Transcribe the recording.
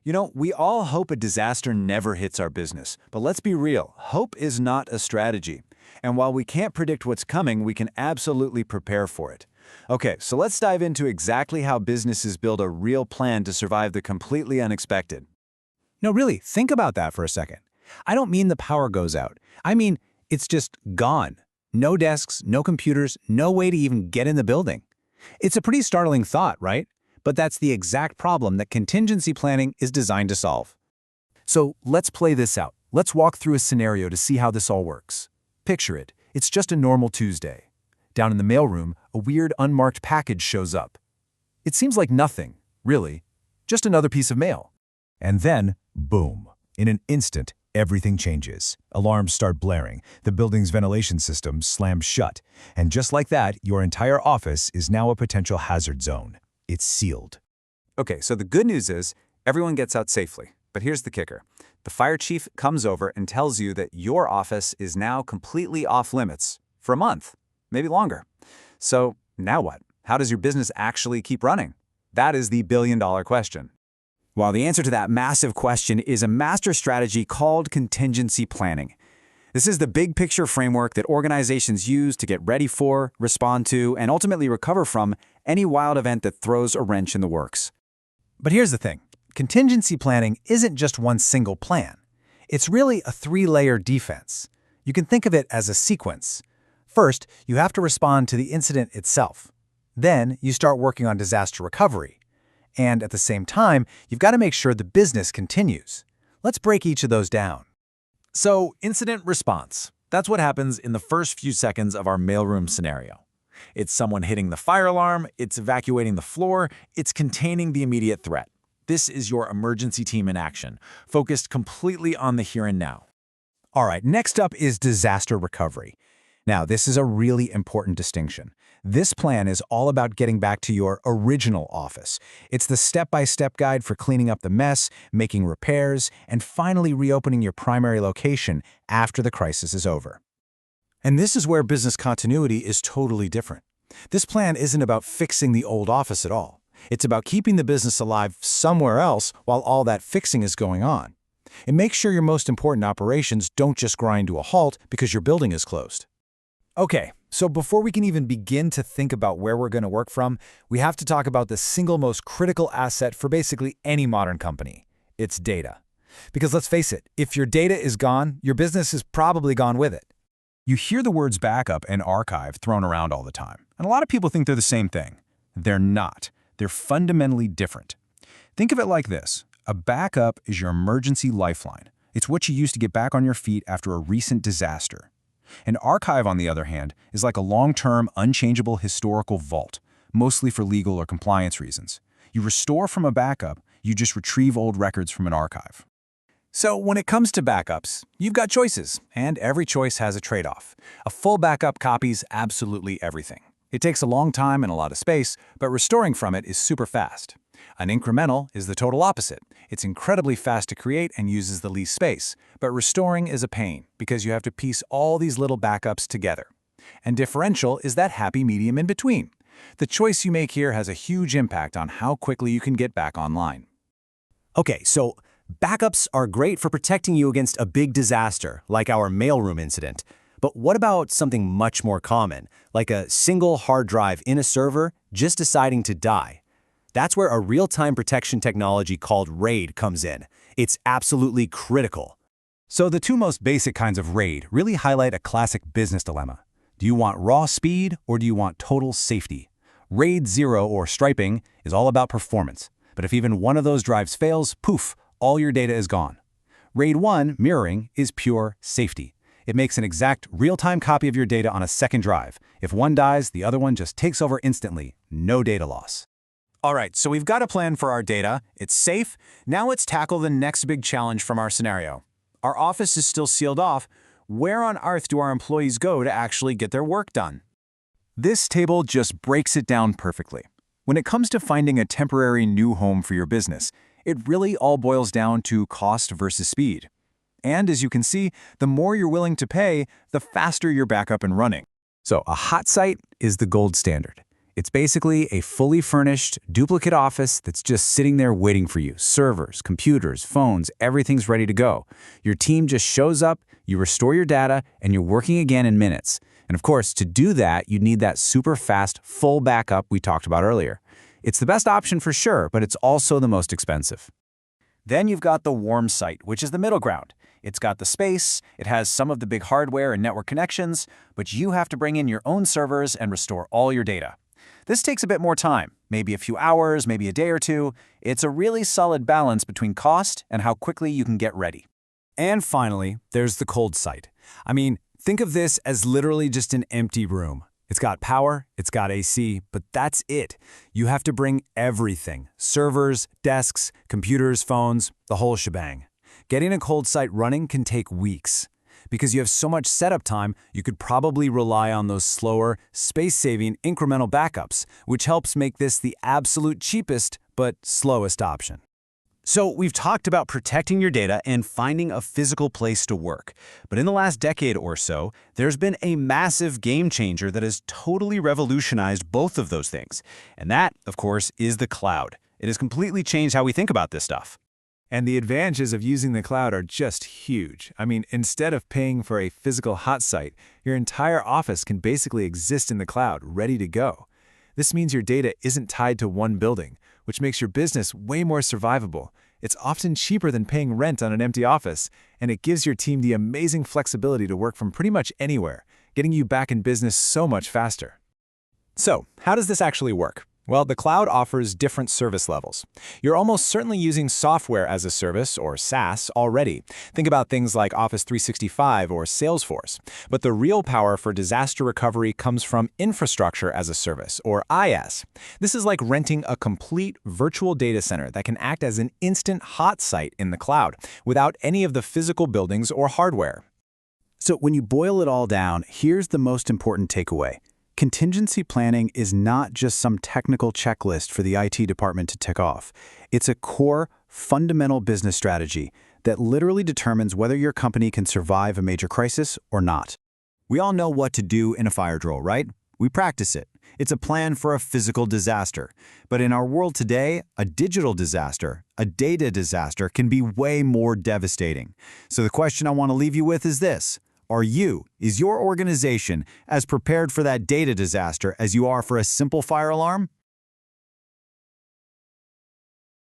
We all hope a disaster never hits our business, but let's be real, hope is not a strategy. And while we can't predict what's coming, we can absolutely prepare for it. Okay, so let's dive into exactly how businesses build a real plan to survive the completely unexpected. No, really, think about that for a second. I don't mean the power goes out. I mean, it's just gone. No desks, no computers, no way to even get in the building. It's a pretty startling thought, right? But that's the exact problem that contingency planning is designed to solve. So let's play this out. Let's walk through a scenario to see how this all works. Picture it. It's just a normal Tuesday. Down in the mailroom, a weird unmarked package shows up. It seems like nothing, really. Just another piece of mail. And then, boom. In an instant, everything changes. Alarms start blaring, the building's ventilation system slams shut, and just like that, your entire office is now a potential hazard zone. It's sealed. Okay, so the good news is everyone gets out safely. But here's the kicker. The fire chief comes over and tells you that your office is now completely off limits for a month, maybe longer. So now what? How does your business actually keep running? That is the billion-dollar question. Well, the answer to that massive question is a master strategy called contingency planning. This is the big picture framework that organizations use to get ready for, respond to, and ultimately recover from any wild event that throws a wrench in the works. But here's the thing. Contingency planning isn't just one single plan. It's really a three-layer defense. You can think of it as a sequence. First, you have to respond to the incident itself. Then, you start working on disaster recovery. And at the same time, you've got to make sure the business continues. Let's break each of those down. So, incident response. That's what happens in the first few seconds of our mailroom scenario. It's someone hitting the fire alarm, it's evacuating the floor, it's containing the immediate threat. This is your emergency team in action, focused completely on the here and now. All right, next up is disaster recovery. Now, this is a really important distinction. This plan is all about getting back to your original office. It's the step-by-step guide for cleaning up the mess, making repairs, and finally reopening your primary location after the crisis is over. And this is where business continuity is totally different. This plan isn't about fixing the old office at all. It's about keeping the business alive somewhere else while all that fixing is going on. It makes sure your most important operations don't just grind to a halt because your building is closed. Okay, so before we can even begin to think about where we're going to work from, we have to talk about the single most critical asset for basically any modern company. It's data. Because let's face it, if your data is gone, your business is probably gone with it. You hear the words backup and archive thrown around all the time, and a lot of people think they're the same thing. They're not. They're fundamentally different. Think of it like this. A backup is your emergency lifeline. It's what you use to get back on your feet after a recent disaster. An archive, on the other hand, is like a long-term, unchangeable historical vault, mostly for legal or compliance reasons. You restore from a backup, you just retrieve old records from an archive. So when it comes to backups, you've got choices, and every choice has a trade-off. A full backup copies absolutely everything. It takes a long time and a lot of space, but restoring from it is super fast. An incremental is the total opposite. It's incredibly fast to create and uses the least space, but restoring is a pain because you have to piece all these little backups together. And differential is that happy medium in between. The choice you make here has a huge impact on how quickly you can get back online. Okay, so backups are great for protecting you against a big disaster, like our mailroom incident. But what about something much more common, like a single hard drive in a server just deciding to die? That's where a real-time protection technology called RAID comes in. It's absolutely critical. So the two most basic kinds of RAID really highlight a classic business dilemma. Do you want raw speed or do you want total safety? RAID 0 or striping is all about performance. But if even one of those drives fails, poof, all your data is gone. RAID 1, mirroring, is pure safety. It makes an exact real-time copy of your data on a second drive. If one dies, the other one just takes over instantly. No data loss. All right, so we've got a plan for our data. It's safe. Now let's tackle the next big challenge from our scenario. Our office is still sealed off. Where on earth do our employees go to actually get their work done? This table just breaks it down perfectly. When it comes to finding a temporary new home for your business, it really all boils down to cost versus speed. And as you can see, the more you're willing to pay, the faster you're back up and running. So a hot site is the gold standard. It's basically a fully furnished, duplicate office that's just sitting there waiting for you. Servers, computers, phones, everything's ready to go. Your team just shows up, you restore your data, and you're working again in minutes. And of course, to do that, you need that super fast, full backup we talked about earlier. It's the best option for sure, but it's also the most expensive. Then you've got the warm site, which is the middle ground. It's got the space, it has some of the big hardware and network connections, but you have to bring in your own servers and restore all your data. This takes a bit more time, maybe a few hours, maybe a day or two. It's a really solid balance between cost and how quickly you can get ready. And finally, there's the cold site. I mean, think of this as literally just an empty room. It's got power, it's got AC, but that's it. You have to bring everything: servers, desks, computers, phones, the whole shebang. Getting a cold site running can take weeks. Because you have so much setup time, you could probably rely on those slower, space-saving incremental backups, which helps make this the absolute cheapest but slowest option. So we've talked about protecting your data and finding a physical place to work. But in the last decade or so, there's been a massive game changer that has totally revolutionized both of those things. And that, of course, is the cloud. It has completely changed how we think about this stuff. And the advantages of using the cloud are just huge. I mean, instead of paying for a physical hot site, your entire office can basically exist in the cloud, ready to go. This means your data isn't tied to one building, which makes your business way more survivable. It's often cheaper than paying rent on an empty office, and it gives your team the amazing flexibility to work from pretty much anywhere, getting you back in business so much faster. So, how does this actually work? Well, the cloud offers different service levels. You're almost certainly using software as a service, or SaaS, already. Think about things like Office 365 or Salesforce. But the real power for disaster recovery comes from infrastructure as a service, or IaaS. This is like renting a complete virtual data center that can act as an instant hot site in the cloud, without any of the physical buildings or hardware. So when you boil it all down, here's the most important takeaway. Contingency planning is not just some technical checklist for the IT department to tick off. It's a core, fundamental business strategy that literally determines whether your company can survive a major crisis or not. We all know what to do in a fire drill, right? We practice it. It's a plan for a physical disaster. But in our world today, a digital disaster, a data disaster, can be way more devastating. So the question I want to leave you with is this. Is your organization as prepared for that data disaster as you are for a simple fire alarm?